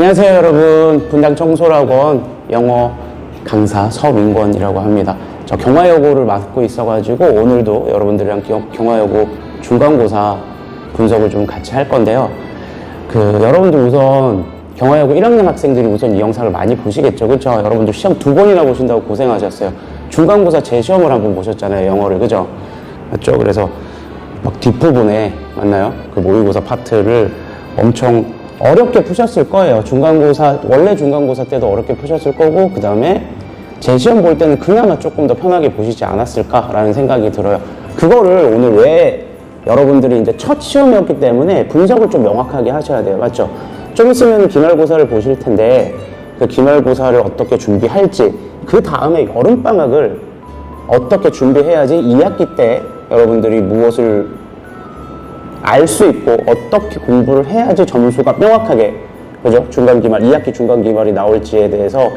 안녕하세요 여러분, 분당 청솔학원 영어 강사 서민권이라고 합니다. 저 경화여고를 맡고 있어가지고 오늘도 여러분들이랑 경화여고 중간고사 분석을 좀 같이 할 건데요. 여러분들 우선 경화여고 1학년 학생들이 우선 이 영상을 많이 보시겠죠, 그렇죠? 여러분들 시험 2번이나 보신다고 고생하셨어요. 중간고사 재시험을 한번 보셨잖아요, 영어를, 그죠? 맞죠? 그래서 막 뒷부분에 맞나요? 그 모의고사 파트를 엄청 어렵게 푸셨을 거예요. 중간고사, 원래 중간고사 때도 어렵게 푸셨을 거고, 그 다음에 재시험 볼 때는 그나마 조금 더 편하게 보시지 않았을까라는 생각이 들어요. 그거를 오늘 왜 여러분들이 이제 첫 시험이었기 때문에 분석을 좀 명확하게 하셔야 돼요. 맞죠? 좀 있으면 기말고사를 보실 텐데, 그 기말고사를 어떻게 준비할지, 그 다음에 여름방학을 어떻게 준비해야지 2학기 때 여러분들이 무엇을 알 수 있고 어떻게 공부를 해야지 점수가 명확하게, 그죠? 중간기말, 2학기 중간기말이 나올지에 대해서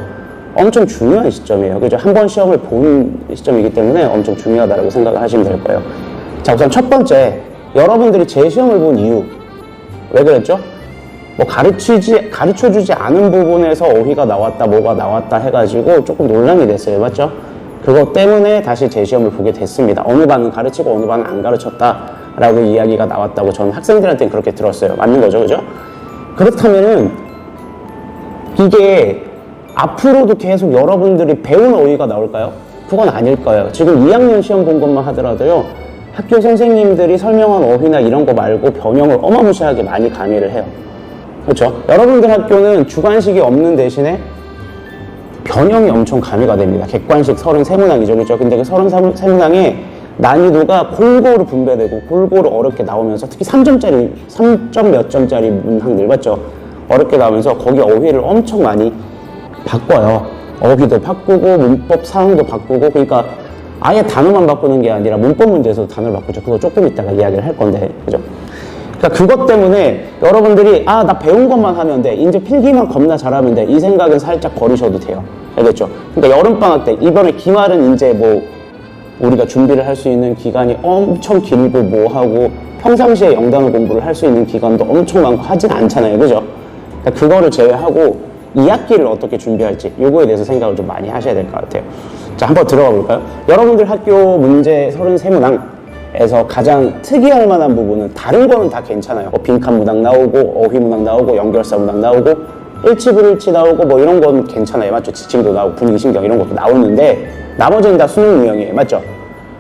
엄청 중요한 시점이에요. 그죠? 한 번 시험을 본 시점이기 때문에 엄청 중요하다고 생각을 하시면 될 거예요. 자, 우선 첫 번째, 여러분들이 재시험을 본 이유. 왜 그랬죠? 뭐 가르쳐주지 않은 부분에서 어휘가 나왔다, 뭐가 나왔다 해가지고 조금 논란이 됐어요. 맞죠? 그것 때문에 다시 재시험을 보게 됐습니다. 어느 반은 가르치고 어느 반은 안 가르쳤다라고 이야기가 나왔다고 저는 학생들한테는 그렇게 들었어요. 맞는 거죠, 그죠? 그렇다면은 이게 앞으로도 계속 여러분들이 배운 어휘가 나올까요? 그건 아닐 거예요. 지금 2학년 시험 본 것만 하더라도요, 학교 선생님들이 설명한 어휘나 이런 거 말고 변형을 어마무시하게 많이 가미를 해요. 그렇죠? 여러분들 학교는 주관식이 없는 대신에 변형이 엄청 가미가 됩니다. 객관식 33문항이죠. 그렇죠? 근데 그 33문항에 난이도가 골고루 분배되고 골고루 어렵게 나오면서, 특히 3점 몇 점짜리 문항들, 맞죠? 어렵게 나오면서 거기 어휘를 엄청 많이 바꿔요. 어휘도 바꾸고 문법 사항도 바꾸고, 그러니까 아예 단어만 바꾸는 게 아니라 문법 문제에서도 단어를 바꾸죠. 그거 조금 이따가 이야기를 할 건데, 그죠? 그러니까 그것 때문에 여러분들이 나 배운 것만 하면 돼, 이제 필기만 겁나 잘하면 돼, 이 생각은 살짝 버리셔도 돼요. 알겠죠? 그러니까 여름방학 때, 이번에 기말은 이제 뭐 우리가 준비를 할 수 있는 기간이 엄청 길고 뭐하고 평상시에 영단어 공부를 할 수 있는 기간도 엄청 많고 하진 않잖아요, 그죠? 그러니까 그거를 제외하고 2학기를 어떻게 준비할지, 요거에 대해서 생각을 좀 많이 하셔야 될 것 같아요. 자, 한번 들어가 볼까요? 여러분들 학교 문제 33문항에서 가장 특이할 만한 부분은, 다른 거는 다 괜찮아요. 빈칸 문항 나오고, 어휘 문항 나오고, 연결사 문항 나오고, 일치불일치 나오고, 뭐 이런 건 괜찮아요. 맞죠? 지침도 나오고, 분위기신경 이런 것도 나오는데, 나머지는 다 수능 유형이에요. 맞죠?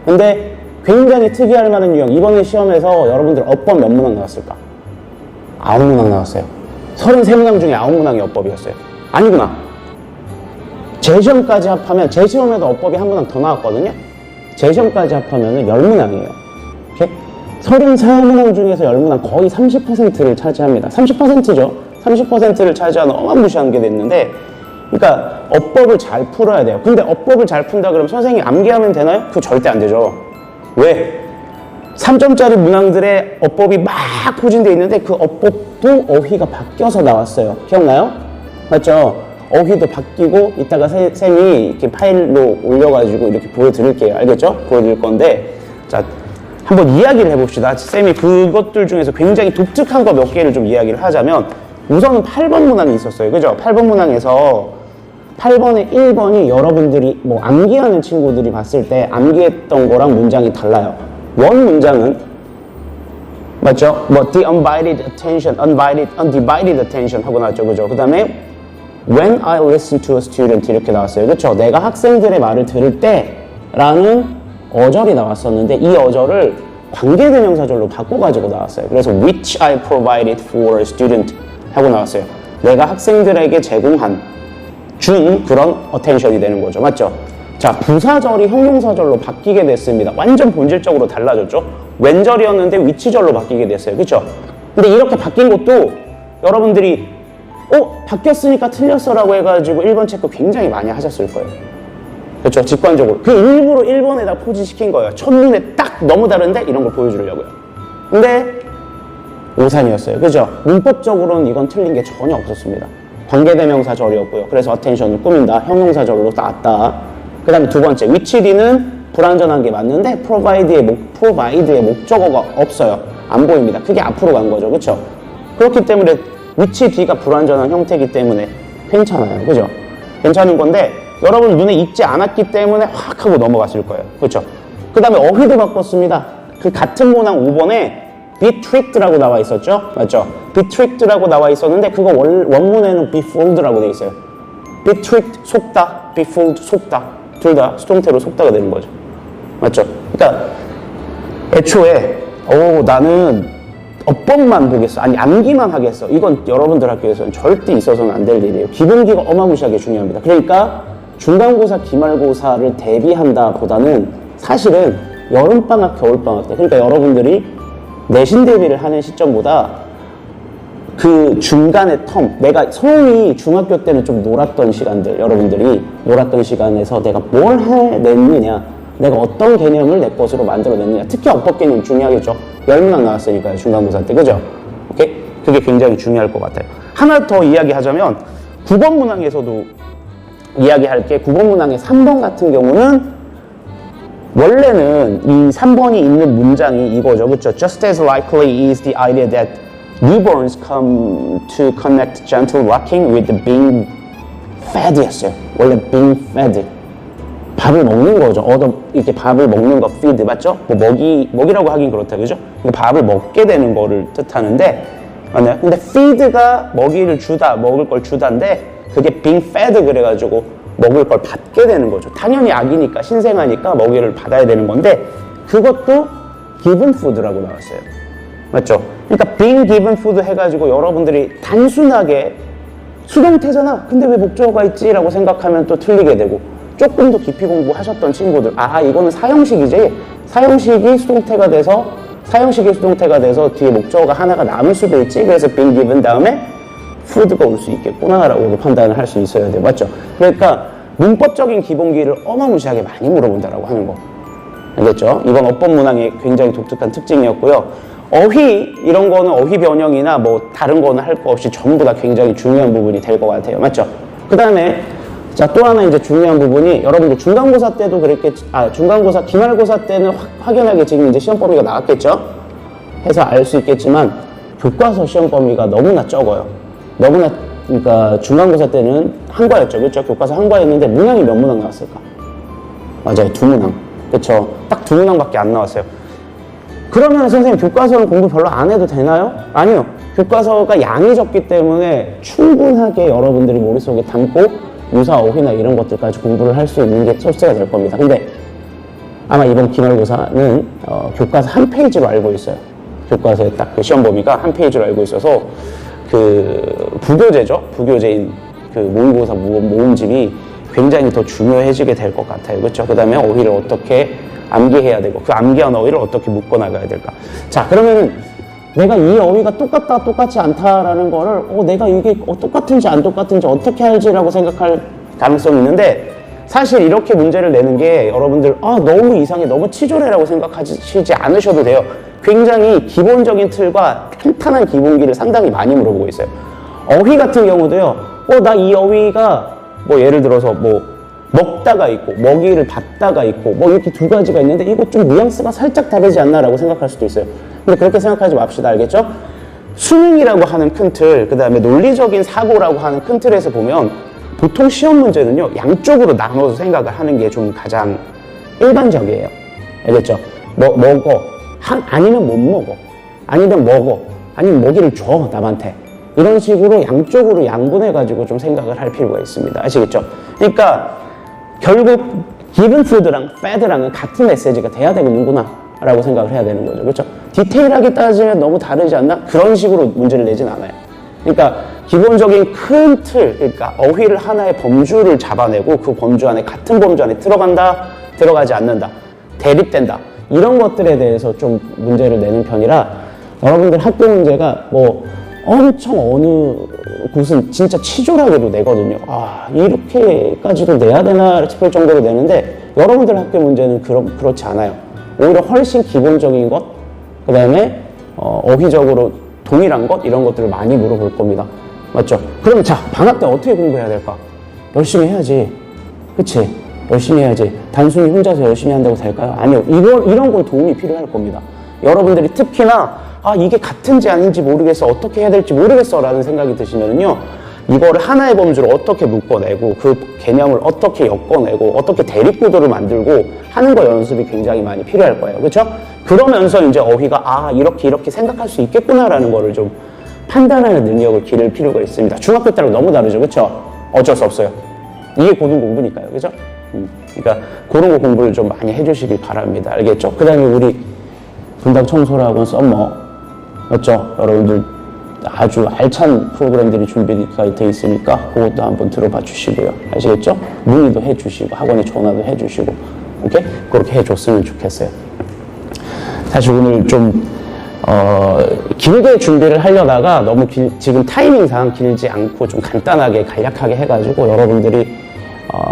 근데 굉장히 특이할 만한 유형, 이번에 시험에서 여러분들 어법 몇 문항 나왔을까? 9문항 나왔어요. 33문항 중에 9문항이 어법이었어요. 아니구나. 재시험까지 합하면, 재시험에도 어법이 한 문항 더 나왔거든요. 재시험까지 합하면은 10문항이에요. 오케이? 34문항 중에서 10문항, 거의 30%를 차지합니다. 30%죠. 30%를 차지하는 어마무시한 게 됐는데, 그러니까 어법을 잘 풀어야 돼요. 근데 어법을 잘 푼다 그러면 선생님이 암기하면 되나요? 그거 절대 안 되죠. 왜? 3점짜리 문항들의 어법이 막 포진되어 있는데 그 어법도 어휘가 바뀌어서 나왔어요. 기억나요? 맞죠? 어휘도 바뀌고, 이따가 쌤이 이렇게 파일로 올려가지고 이렇게 보여드릴게요. 알겠죠? 보여드릴 건데, 자, 한번 이야기를 해봅시다. 쌤이 그것들 중에서 굉장히 독특한 거 몇 개를 좀 이야기를 하자면, 우선은 8번 문항이 있었어요. 그죠? 8번 문항에서 8번에 1번이 여러분들이 뭐 암기하는 친구들이 봤을 때 암기했던 거랑 문장이 달라요. 원 문장은, 맞죠? 뭐 the undivided attention 하고 나왔죠. 그죠? 그 다음에 when I listen to a student 이렇게 나왔어요. 그렇죠? 내가 학생들의 말을 들을 때 라는 어절이 나왔었는데, 이 어절을 관계대명사절로 바꿔가지고 나왔어요. 그래서 which I provided for a student 하고 나왔어요. 내가 학생들에게 준 그런 attention이 되는 거죠. 맞죠? 자, 부사절이 형용사절로 바뀌게 됐습니다. 완전 본질적으로 달라졌죠? 웬절이었는데 위치절로 바뀌게 됐어요. 그렇죠? 근데 이렇게 바뀐 것도 여러분들이 바뀌었으니까 틀렸어 라고 해가지고 1번 체크 굉장히 많이 하셨을 거예요. 그렇죠? 직관적으로. 그 일부러 1번에다 포진시킨 거예요. 첫눈에 딱 너무 다른데 이런 걸 보여주려고요. 근데 오산이었어요. 그죠? 문법적으로는 이건 틀린 게 전혀 없었습니다. 관계대명사절이었고요. 그래서 attention을 꾸민다. 형용사절로 나왔다. 그 다음에 두 번째, which D는 불완전한 게 맞는데 provide의 목적어가 없어요. 안 보입니다. 그게 앞으로 간 거죠. 그렇죠? 그렇기 때문에 위치 D가 불완전한 형태이기 때문에 괜찮아요. 그죠? 괜찮은 건데 여러분 눈에 익지 않았기 때문에 확 하고 넘어갔을 거예요. 그렇죠? 그 다음에 어휘도 바꿨습니다. 그 같은 문항 5번에 be tricked라고 나와 있었죠? 맞죠? be tricked라고 나와 있었는데 그거 원문에는 be fooled라고 돼 있어요. be tricked, 속다, be fooled, 속다. 둘 다 수동태로 속다가 되는 거죠. 맞죠? 그러니까 애초에 나는 어법만 보겠어. 아니 암기만 하겠어. 이건 여러분들 학교에서는 절대 있어서는 안 될 일이에요. 기본기가 어마무시하게 중요합니다. 그러니까 중간고사, 기말고사를 대비한다 보다는 사실은 여름방학, 겨울방학 때 그러니까 여러분들이 내신 대비를 하는 시점보다 그 중간의 텀, 내가 소위 중학교 때는 좀 놀았던 시간들, 여러분들이 놀았던 시간에서 내가 뭘 해냈느냐, 내가 어떤 개념을 내 것으로 만들어냈느냐, 특히 어법 개념 중요하겠죠. 10문항 나왔으니까요, 중간고사 때, 그죠? 오케이? 그게 굉장히 중요할 것 같아요. 하나 더 이야기하자면 9번 문항에서도 이야기할 게 9번 문항의 3번 같은 경우는 원래는 이 3번이 있는 문장이 이거죠. 그렇죠? Just as likely is the idea that newborns come to connect gentle rocking with being fed 였어요. 원래 being fed. 밥을 먹는 거죠. 이렇게 밥을 먹는 거 feed 맞죠? 뭐 먹이라고 하긴 그렇다. 그죠? 밥을 먹게 되는 거를 뜻하는데 맞나요? 근데 feed가 먹이를 주다, 먹을 걸 주다인데 그게 being fed 그래가지고 먹을 걸 받게 되는 거죠. 당연히 아기니까 신생아니까 먹이를 받아야 되는 건데 그것도 given food라고 나왔어요. 맞죠? 그러니까 being given food 해가지고 여러분들이 단순하게 수동태잖아. 근데 왜 목적어가 있지? 라고 생각하면 또 틀리게 되고 조금 더 깊이 공부하셨던 친구들 이거는 사형식이지. 사형식이 수동태가 돼서 뒤에 목적어가 하나가 남을 수도 있지. 그래서 being given 다음에 food가 올 수 있겠구나라고 판단을 할 수 있어야 돼요. 맞죠? 그러니까 문법적인 기본기를 어마무시하게 많이 물어본다라고 하는 거. 알겠죠? 이건 어법 문항의 굉장히 독특한 특징이었고요. 어휘 이런 거는 어휘 변형이나 뭐 다른 거는 할 거 없이 전부 다 굉장히 중요한 부분이 될 것 같아요. 맞죠? 그 다음에 자, 또 하나 이제 중요한 부분이 여러분들 중간고사 때도 그랬겠지. 중간고사, 기말고사 때는 확연하게 지금 이제 시험 범위가 나왔겠죠? 해서 알 수 있겠지만 교과서 시험 범위가 너무나 적어요. 그러니까 중간고사 때는 한과였죠. 그렇죠? 교과서 한과였는데 문항이 몇 문항 나왔을까? 맞아요. 2문항. 그렇죠? 딱 2문항밖에 안 나왔어요. 그러면 선생님 교과서는 공부 별로 안 해도 되나요? 아니요. 교과서가 양이 적기 때문에 충분하게 여러분들이 머릿속에 담고 유사 어휘나 이런 것들까지 공부를 할 수 있는 게 소스가 될 겁니다. 근데 아마 이번 기말고사는 교과서 한 페이지로 알고 있어요. 교과서에 딱 그 시험 범위가 한 페이지로 알고 있어서 그 부교재죠. 부교재인 그 모의고사 모음집이 굉장히 더 중요해지게 될 것 같아요. 그렇죠? 그 다음에 어휘를 어떻게 암기해야 되고 그 암기한 어휘를 어떻게 묶어나가야 될까. 자, 그러면은 내가 이 어휘가 똑같다 똑같지 않다라는 거를 내가 이게 똑같은지 안 똑같은지 어떻게 알지라고 생각할 가능성이 있는데 사실 이렇게 문제를 내는 게 여러분들 너무 이상해 너무 치졸해라고 생각하시지 않으셔도 돼요. 굉장히 기본적인 틀과 탄탄한 기본기를 상당히 많이 물어보고 있어요. 어휘 같은 경우도요. 나 이 어휘가 뭐 예를 들어서 뭐 먹다가 있고 먹이를 받다가 있고 뭐 이렇게 두 가지가 있는데 이거 좀 뉘앙스가 살짝 다르지 않나라고 생각할 수도 있어요. 근데 그렇게 생각하지 맙시다. 알겠죠? 수능이라고 하는 큰 틀, 그 다음에 논리적인 사고라고 하는 큰 틀에서 보면 보통 시험 문제는요 양쪽으로 나눠서 생각을 하는 게 좀 가장 일반적이에요. 알겠죠? 먹어 아니면 못 먹어 아니면 먹어 아니면 먹이를 줘 남한테 이런 식으로 양쪽으로 양분해가지고 좀 생각을 할 필요가 있습니다. 아시겠죠? 그러니까 결국 given food랑 fed랑은 같은 메시지가 돼야 되는구나 라고 생각을 해야 되는 거죠. 그렇죠? 디테일하게 따지면 너무 다르지 않나? 그런 식으로 문제를 내진 않아요. 그러니까 기본적인 큰 틀, 그러니까 어휘를 하나의 범주를 잡아내고 그 범주 안에 같은 범주 안에 들어간다, 들어가지 않는다, 대립된다 이런 것들에 대해서 좀 문제를 내는 편이라 여러분들 학교 문제가 뭐 엄청 어느 곳은 진짜 치졸하게도 내거든요. 이렇게까지도 내야 되나 싶을 정도로 내는데 여러분들 학교 문제는 그렇지 않아요. 오히려 훨씬 기본적인 것, 그 다음에 어휘적으로 동일한 것 이런 것들을 많이 물어볼 겁니다. 맞죠? 그러면 자, 방학 때 어떻게 공부해야 될까? 열심히 해야지. 그치? 열심히 해야지. 단순히 혼자서 열심히 한다고 될까요? 아니요. 이런 건 도움이 필요할 겁니다. 여러분들이 특히나 아, 이게 같은지 아닌지 모르겠어, 어떻게 해야 될지 모르겠어 라는 생각이 드시면요, 이거를 하나의 범주로 어떻게 묶어내고 그 개념을 어떻게 엮어내고 어떻게 대립구도를 만들고 하는 거 연습이 굉장히 많이 필요할 거예요. 그렇죠? 그러면서 이제 어휘가 아, 이렇게 생각할 수 있겠구나라는 거를 좀 판단하는 능력을 기를 필요가 있습니다. 중학교 때랑 너무 다르죠. 그렇죠? 어쩔 수 없어요. 이게 고등 공부니까요. 그렇죠? 그러니까 그런 거 공부를 좀 많이 해주시길 바랍니다. 알겠죠? 그 다음에 우리 분당 청소학원 썸머, 맞죠? 여러분들 아주 알찬 프로그램들이 준비가 돼 있으니까 그것도 한번 들어봐 주시고요. 아시겠죠? 문의도 해주시고 학원에 전화도 해주시고, 오케이? 그렇게 해줬으면 좋겠어요. 사실 오늘 좀 길게 준비를 하려다가 너무 지금 타이밍상 길지 않고 좀 간단하게 간략하게 해가지고 여러분들이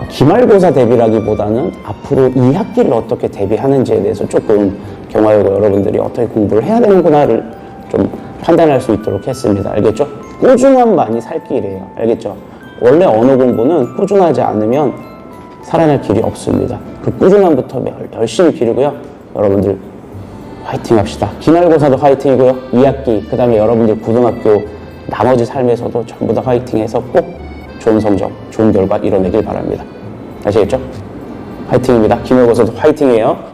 기말고사 대비라기보다는 앞으로 2학기를 어떻게 대비하는지에 대해서 조금 경화여고 여러분들이 어떻게 공부를 해야 되는구나를 좀 판단할 수 있도록 했습니다. 알겠죠? 꾸준함만이 살 길이에요. 알겠죠? 원래 언어 공부는 꾸준하지 않으면 살아날 길이 없습니다. 그 꾸준함부터 열심히 기르고요. 여러분들 화이팅 합시다. 기말고사도 화이팅이고요. 2학기, 그 다음에 여러분들 고등학교 나머지 삶에서도 전부 다 화이팅해서 꼭 좋은 성적, 좋은 결과 이뤄내길 바랍니다. 아시겠죠? 화이팅입니다. 기말고사도 화이팅이에요.